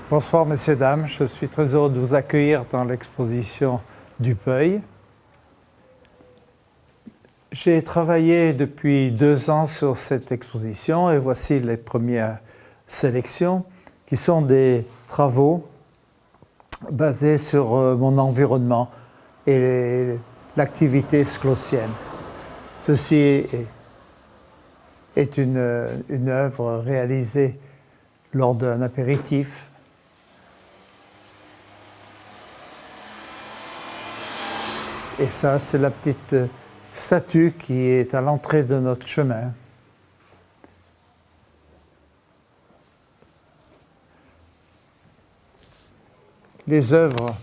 Bonsoir messieurs, dames, je suis très heureux de vous accueillir dans l'exposition Dupuy. J'ai travaillé depuis 2 ans sur cette exposition et voici les premières sélections qui sont des travaux basés sur mon environnement et l'activité sclosienne. Ceci est une œuvre réalisée lors d'un apéritif. Et ça, c'est la petite statue qui est à l'entrée de notre chemin. Les œuvres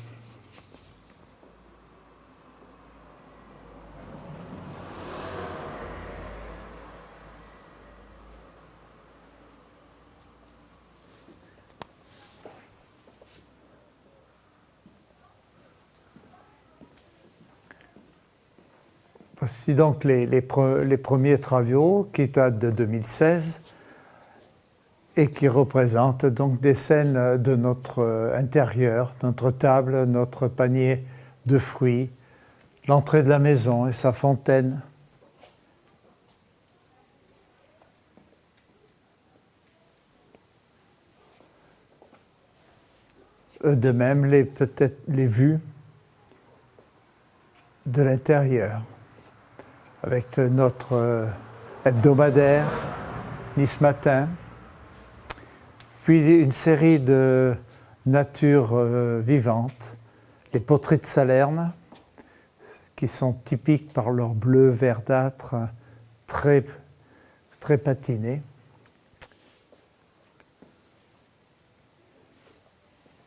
Voici donc les premiers travaux qui datent de 2016 et qui représentent donc des scènes de notre intérieur, notre table, notre panier de fruits, l'entrée de la maison et sa fontaine. De même, peut-être les vues de l'intérieur, avec notre hebdomadaire Nice Matin, puis une série de natures vivantes, les poteries de Salerne, qui sont typiques par leur bleu verdâtre très, très patiné.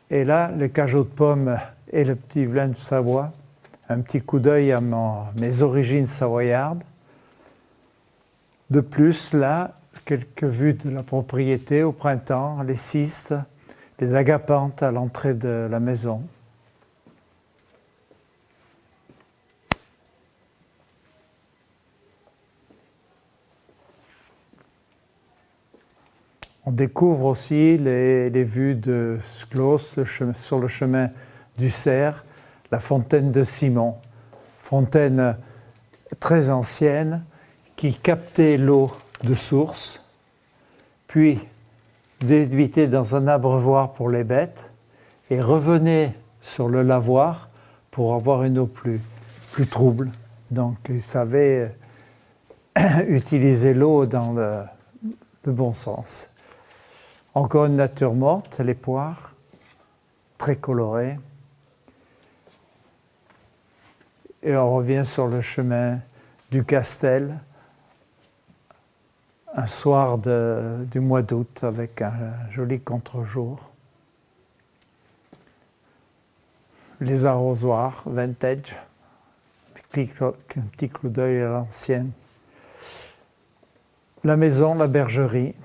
Et là, le cajot de pommes et le petit vin de Savoie, un petit coup d'œil à mes origines savoyardes. De plus, là, quelques vues de la propriété au printemps, les cistes, les agapanthes à l'entrée de la maison. On découvre aussi les vues de Sclos sur le chemin du Cerf, la fontaine de Simon, fontaine très ancienne qui captait l'eau de source, puis débutait dans un abreuvoir pour les bêtes et revenait sur le lavoir pour avoir une eau plus trouble. Donc il savait utiliser l'eau dans le bon sens. Encore une nature morte, les poires, très colorées. Et on revient sur le chemin du Castel, un soir du mois d'août avec un joli contre-jour. Les arrosoirs vintage, un petit coup d'œil à l'ancienne. La maison, la bergerie,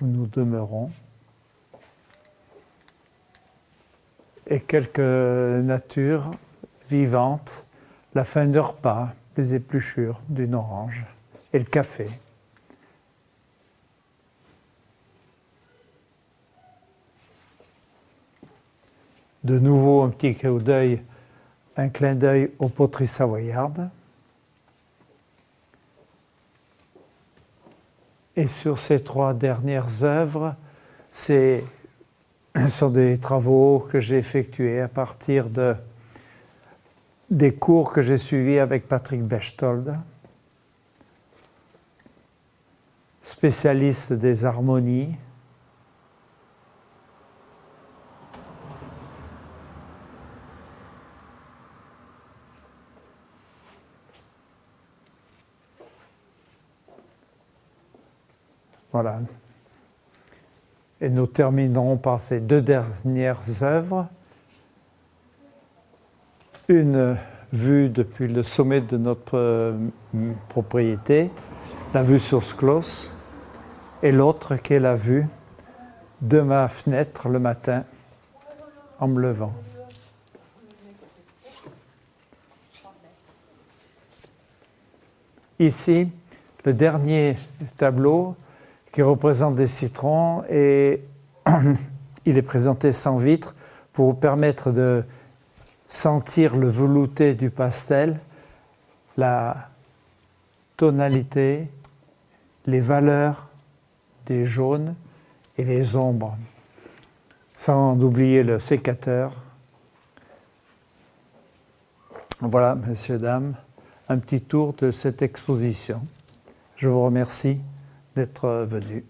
où nous demeurons. Et quelques natures vivantes, la fin de repas, les épluchures d'une orange et le café. De nouveau un petit coup d'œil, un clin d'œil aux poteries savoyardes. Et sur ces 3 dernières œuvres, ce sont des travaux que j'ai effectués à partir des cours que j'ai suivis avec Patrick Bechtold, spécialiste des harmonies. Voilà. Et nous terminerons par ces 2 dernières œuvres. Une vue depuis le sommet de notre propriété, la vue sur Sclos, et l'autre qui est la vue de ma fenêtre le matin en me levant. Ici, le dernier tableau qui représente des citrons est il est présenté sans vitre pour vous permettre de sentir le velouté du pastel, la tonalité, les valeurs des jaunes et les ombres, sans oublier le sécateur. Voilà, messieurs, dames, un petit tour de cette exposition. Je vous remercie d'être venus.